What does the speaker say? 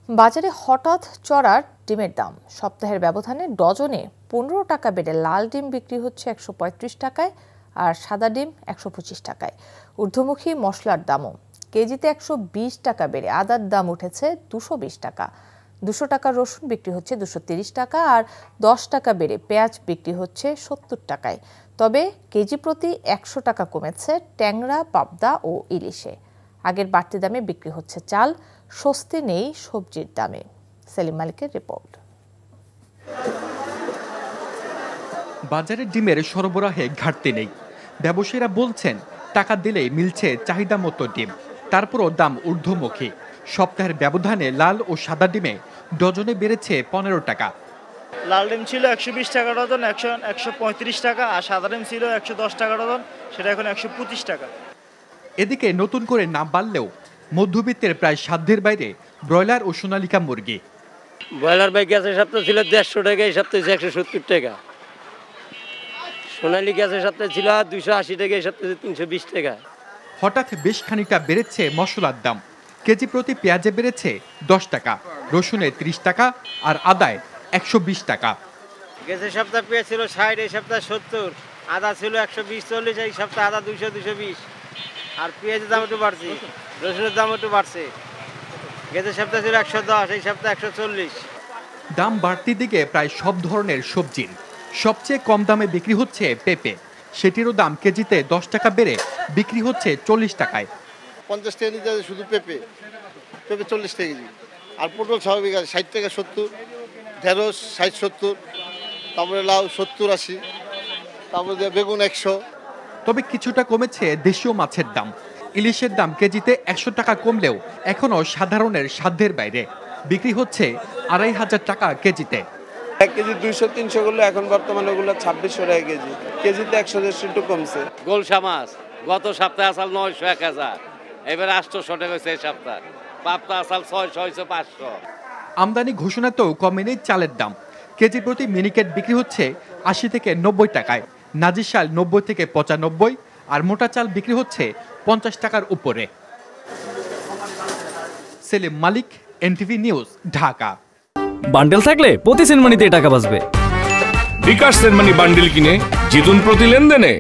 বাজারে হঠাৎ চড়া ডিমের দাম। সপ্তাহের ব্যবধানে ডজনে 15 টাকা বেড়ে লাল ডিম বিক্রি হচ্ছে 135 টাকায় আর সাদা ডিম 125 টাকায়। ঊর্ধ্বমুখী মশলার দামও কেজিতে 120 টাকা বেড়ে আদার দাম উঠেছে 220 টাকা। 200 টাকার রসুন বিক্রি হচ্ছে 230 টাকা আর 10 টাকা বেড়ে পেঁয়াজ বিক্রি হচ্ছে 70 টাকায়। তবে কেজি প্রতি 100 টাকা কমেছে ট্যাংরা, পাবদা ও ইলিশে। আগের বাড়তি দামে বিক্রি হচ্ছে চাল, স্বস্তি নেই সবজির দামে। সেলিম মালিকের রিপোর্ট। বাজারে ডিমের সরবরাহে ঘাটতি নেই। ব্যবসায়ীরা বলছেন টাকা দিলেই মিলছে চাহিদা মতো ডিম, তারপরও দাম ঊর্ধ্বমুখী। সপ্তাহের ব্যবধানে লাল ও সাদা ডিমে ডজনে বেড়েছে 15 টাকা। লাল ডিম ছিল 120 টাকা ডজন, 135 টাকা, আর সাদা ডিম ছিল 110 টাকা ডজন, সেটা এখন 125 টাকা। এদিকে নতুন করে নাম বাড়লেও মধ্যবিত্তের প্রায় সাধ্যের বাইরে ব্রয়লার ও সোনালিকা মুরগি। ব্রয়লার ভাই গ্যাসের সপ্তাহে ছিল 150 টাকা, এই সপ্তাহে 170 টাকা। সোনালী গ্যাসের সপ্তাহে ছিল 280 টাকা, এই সপ্তাহে 320 টাকা। হঠাৎ বেশ খানিকটা বেড়েছে মশলার দাম। কেজি প্রতি পেঁয়াজে বেড়েছে 10 টাকা, রসুনে 30 টাকা আর আদায় 120 টাকা। গ্যাসের সপ্তাহে পেঁয়াজ ছিল 60, এই সপ্তাহে 70, আদা ছিল 120-40, এই সপ্তাহে আদা 200-220। আর পেঁয়াজের দাম একটু বাড়ছে, রসুনের দাম একটু বাড়ছে। গ্যাসের সপ্তাহে ছিল 110, এই সপ্তাহে 140। দাম বাড়তির দিকে প্রায় সব ধরনের সবজির। সবচেয়ে কম দামে বিক্রি হচ্ছে পেঁপে, সেটিরও দাম কেজিতে 10 টাকা বেড়ে বিক্রি হচ্ছে 40 টাকায়। 50 টাকা নিতে শুধু পেঁপে 40 টাকা কেজি। আর পটল স্বাভাবিক আছে 60 টাকা 70, ঢেঁড়স 60-70, তারপরে লাউ 70-80, তারপরে বেগুন 100। তবে কিছুটা কমেছে দেশীয় মাছের দাম। ইলিশের দাম কেজিতে 100 টাকা কমলেও এখনও সাধারণের সাধ্যের বাইরে। বিক্রি হচ্ছে 2500 টাকা কেজিতে। 1 কেজি 200-300 গুলো এখন বর্তমানে ওগুলো 2600 টাকা কেজি, কেজিতে 100-150 একটু কমছে। গোলসা মাছ গত সপ্তাহে আসাল 900-1000, এবার 800 টাকা হয়েছে এই সপ্তাহ। পাবদা আসাল 600-500। আমদানি ঘোষণাতেও কমেনি চালের দাম। কেজি প্রতি মিনিকেট বিক্রি হচ্ছে 80 থেকে 90 টাকায়, নাজির চাল 90 থেকে 95, আর মোটা চাল বিক্রি হচ্ছে 50 টাকার উপরে। সেলিম মালিক, এনটিভি নিউজ, ঢাকা। বান্ডেল থাকলে প্রতি সেনমানিতে টাকা বাঁচবে। বিকাশ সেনমানি বান্ডেল কিনে জিতুন প্রতি লেনদেনে।